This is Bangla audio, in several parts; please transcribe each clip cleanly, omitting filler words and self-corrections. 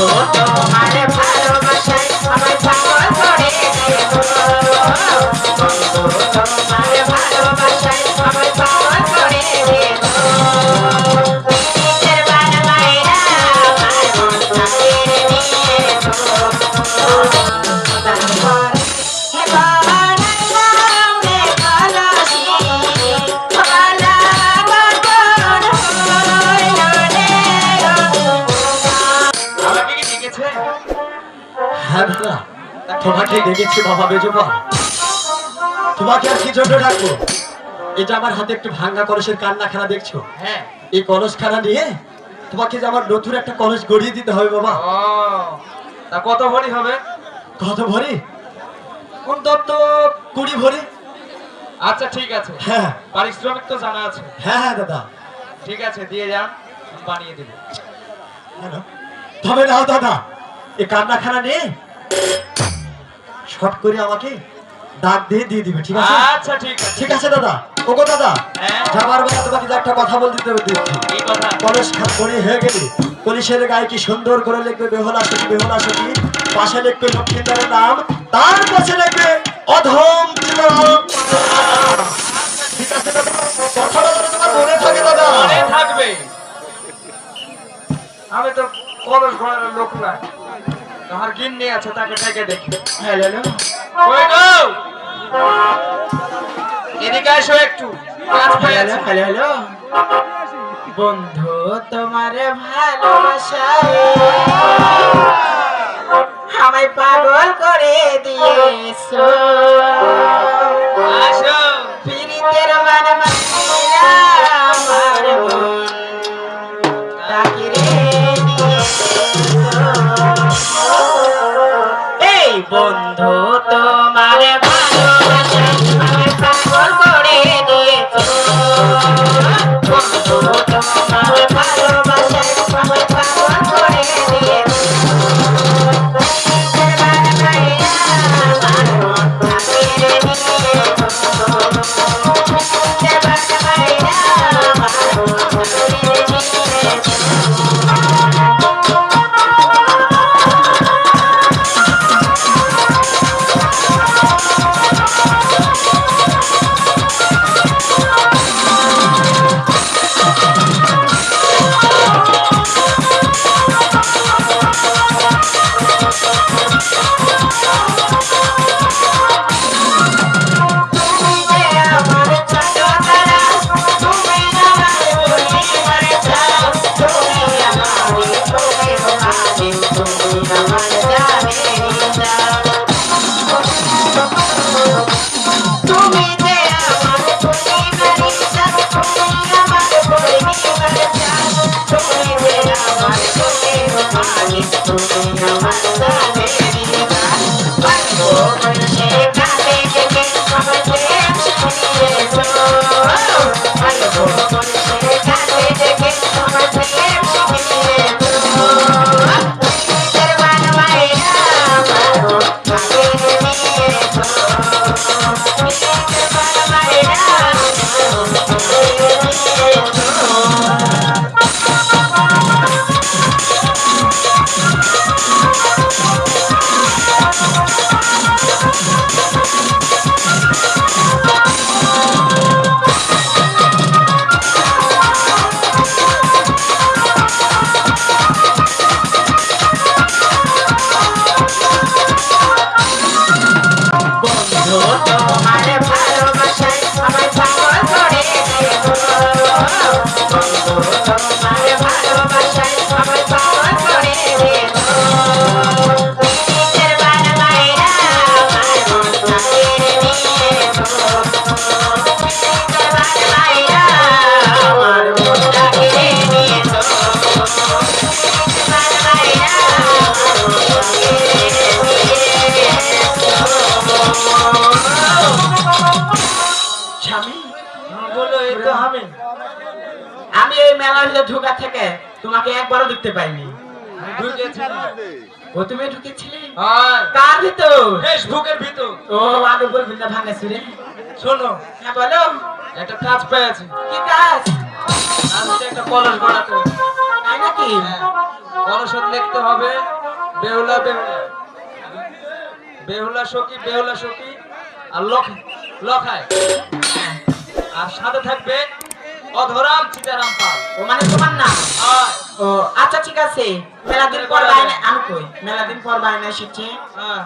তোমার ভালোবাসায় আমায় পাগল করে দিয়েছো বন্ধু তোমার ভালোবাসায় আমায় পাগল করে দিয়েছো নিজের বানাইরা আমার মনটা কেড়ে নিয়েছো তারপর হ্যাঁ দাদা তোমাকে দেখেছি বাবা বেজবা তোমাকে আর কি জন্য ডাকবো এটা আমার হাতে একটু ভাঙ্গা কলসের কান্নাখানা দেখছো হ্যাঁ এই কলসখানা নিয়ে তোমাকে যে আমার নতুন একটা কলস গড়িয়ে দিতে হবে বাবা ও তা কত ভরি হবে কত ভরি অন্তত 20 ভরি আচ্ছা ঠিক আছে হ্যাঁ পারিশ্রমিক তো জানা আছে হ্যাঁ হ্যাঁ দাদা ঠিক আছে দিয়ে যান বানিয়ে দেব তবে নাও দাদা এই কান্নাখানা নিয়ে শর্ট করে আমাকে ডাক দিয়ে দিবে ঠিক আছে আচ্ছা ঠিক আছে ঠিক আছে দাদা ওগো দাদা হ্যাঁ যাবার বেলা তোমাকে যে একটা কথা বলতে দিচ্ছি এই কথা কলস খালি হয়ে গেলে কলসের গায়ে কি সুন্দর করে লিখবে বেহুলা সখী পাশে লিখবে লক্ষ্মীদারের নাম তার পাশে লিখবে অধম ঠিক আছে দাদা কথাটা তোমার মনে থাকে দাদা মনে থাকবে আমি তো কলস ঘরের লোক না তাহার গিন্নি আছে তাকে ডেকে দেখি হ্যালো কই গো এদিকে এসো একটু কাজ পেয়েছে হ্যালো বন্ধু তোমার ভালোবাসায় আমায় পাগল করে দিয়েছো আসো পীড়িতের মানমাইরা আমার মন তাকে এই বন্ধু তোমার ভালোবাসায় আমায় পাগল করে দিয়েছো বন্ধু তোমার ভালোবাসায় আমায় পাগল করে দিয়েছো আমি এই মেলা ঢোকা থেকে তোমাকে একবারও দেখতে পাইনি। ও তুমি ঢুকেছিলে? কার ভিতর? ফেসবুকের ভিতর। ও আগে বলবি না ভাঙাছি রে। শোনো, হ্যাঁ বলো। একটা কাজ পেয়েছি। কি কাজ? আমি একটা কলস বানাতে। তাই নাকি? কলসত লিখতে হবে বেহুলা বেহুলা, বেহুলা সখী বেহুলা সখী, আর লখায়, আর সাথে থাকবে অধরাম সীতারাম পাল। ও মানে তোমার নাম? হয়। ও আচ্ছা ঠিক আছে। মেলাদিন পর বাইরে আমি কই মেলাদিন পর বাইরে এসেছি। হ্যাঁ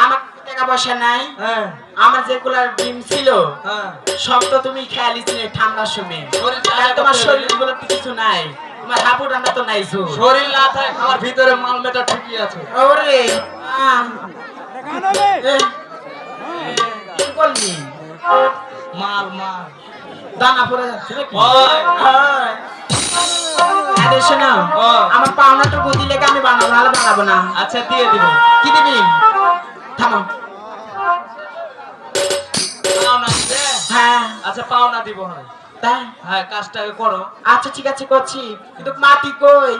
আমার টাকা পয়সা নাই। হ্যাঁ আমার যেগুলা ডিম ছিল হ্যাঁ। সব তো তুমি খেয়াল ছিলে ঠান্ডার সময়। শরীর আর তোমার শরীর গুলো কিছু নাই, তোমার হাঁপু ঠান্ডা তো নাই। শরীর না থাকে, আমার ভিতরে মাল মেটা ঠিকই আছে। ওরে এ, কি করলি? মাল মাল দানা পড়ে যাচ্ছে নাকি? হয়। হয়। আরে শোনো, ও। আমার পাওনাটা বুদ্ধি লেগে আমি বানাবো, নাহলে বানাবো না। আচ্ছা দিয়ে দিব। কি দিবি? থামো। পাওনা দিবে? হ্যাঁ আচ্ছা পাওনা দিব। হয় তাই? হ্যাঁ, কাজটাকে করো। আচ্ছা ঠিক আছে করছি, কিন্তু মাটি কই?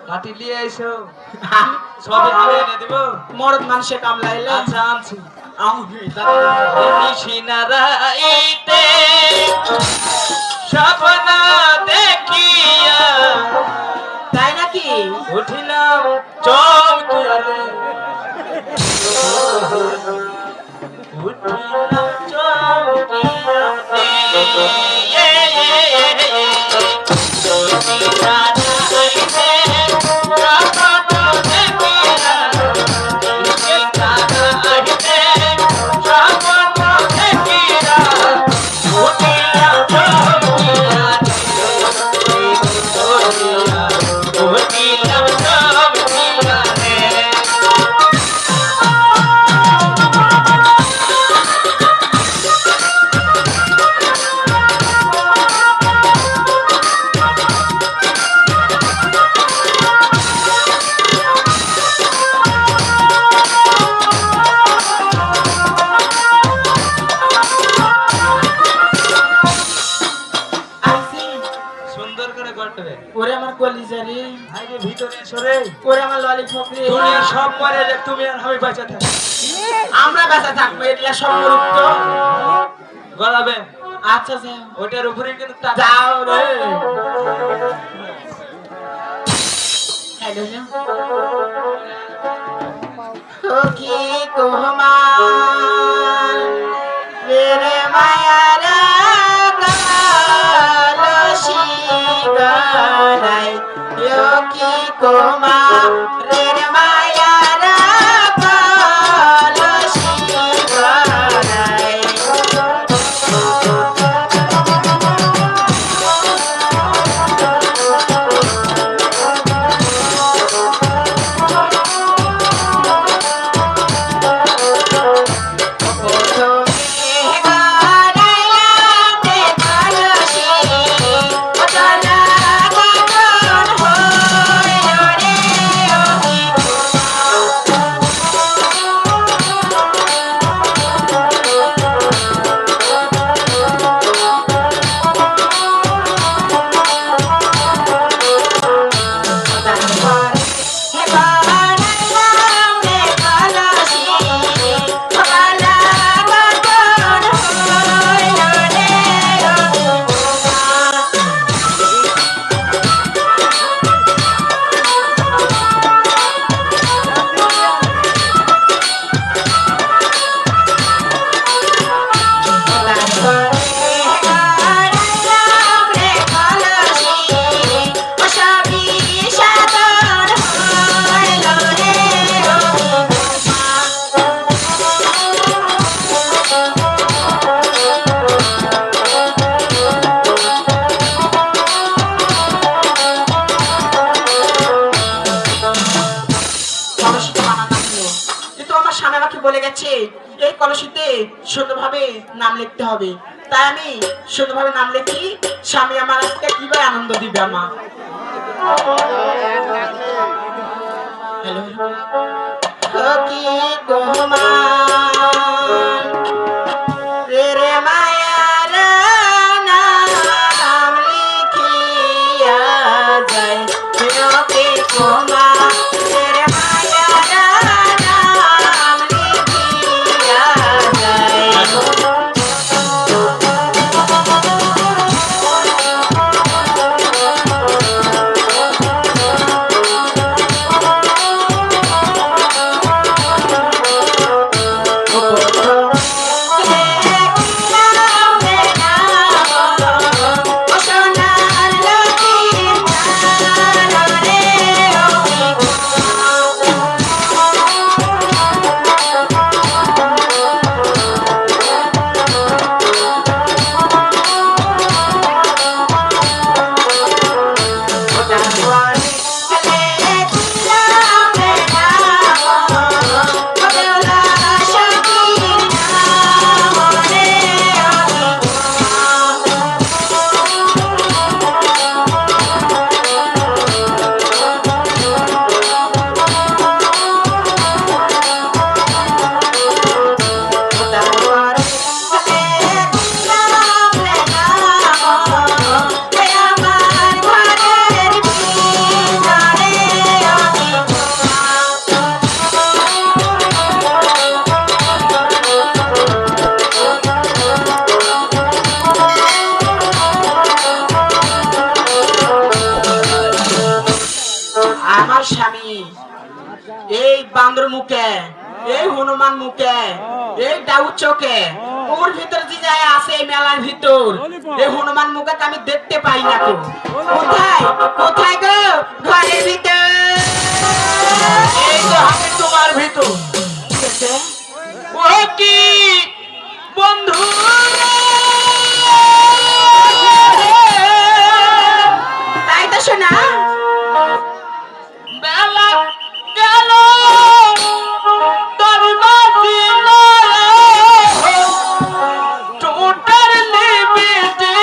কাটি নিয়ে এসো, আমি- সবই আমি এনে দিব। মরদ মানুষে কামলাইলে আচ্ছা আনছি। আমি দাঁড়াবো। নিশিনারাইতে স্বপ্ন দেখিয়া তাই নাকি? উঠিলাম চমকিয়া রে, উঠিলাম চমকিয়া রে। নিশিনারাইতে স্বপ্ন দেখিয়া, নিশিনারাইতে স্বপ্ন দেখিয়া উঠিলাম চমকিয়া রে, উঠিলাম চমকিয়া রে। আইছি। সুন্দর করে করতে। ওরে আমার কলিজা রে, আইরে ভিতরে এসো রে। ওরে আমার ললিপপ রে। দুনিয়ার সব মরে যাক, তুমি আর আমি বেঁচে থাকি। আমরা বেঁচে থাকবো, এগুলা সব মরুক তো। গলাবে আচ্ছা যাও ওটার উপরে কিন্তু টাকা। যাও রে। হ্যালো সখী কুমার মেরে মায়ার কালসি গানাই সখী কুমার রে মায়ার কালসি গানাই। বলে গেছে এই কলসিতে সুন্দরভাবে নাম লিখতে হবে, তাই আমি সুন্দরভাবে নাম লিখি। স্বামী আমার আজকে কিভাবে আনন্দ দিবে আমার। হ্যালো সখী কুমার রে মায়ার নাম লিখিয়া যায় সখী কুমার রে মায়ার নাম লিখিয়া যায়। আমার স্বামী এই বান্দর মুখে, এই হনুমান মুখে, এই ডাউট চোখে, ওর ভিতর যে যায় আছে এই মেলার ভিতর, এই হনুমান মুখে আমি দেখতে পাই না তো। কোথায় কোথায় গো? ঘরের ভিতর। এই তো আমি তোমার ভিতর। ঠিক আছে? ও কি বন্ধু তাই তো শোনা। বেলা গেল তোর বাসি টুটার লিবিটি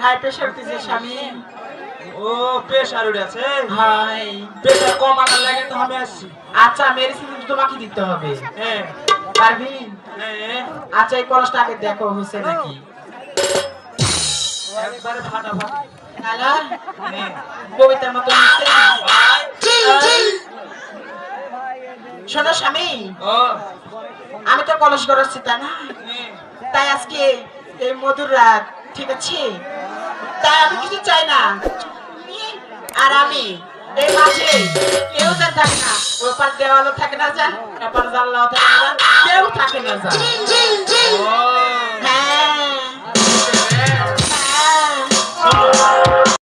হাই প্রেসার দিছে স্বামী। ও প্রেসার উঠেছে। হাই প্রেসার কমানোর লাগে তো আমি আসছি। আচ্ছা মেডিসিন তোমাকে দিতে হবে। হ্যাঁ পারবি? হ্যাঁ আচ্ছা এই কলসটা আগে দেখো হয়েছে নাকি। একবারে ফাটাফাটি। নালা হ্যাঁ কবিতার মতো হচ্ছে। শোনো স্বামী, ও আমি তো কলস গড়াচ্ছি তাই না, হ্যাঁ তাই আজকে এই মধুর রাত, ঠিক আছে, তাই আমি কিছু চাই না। আর আমি এই মাঝে কেউ যেন থাকে না, ওপার দেওয়ালও থাকে না, জান এপার জানলাও থাকে না, জান কেউ থাকে না, জান। ও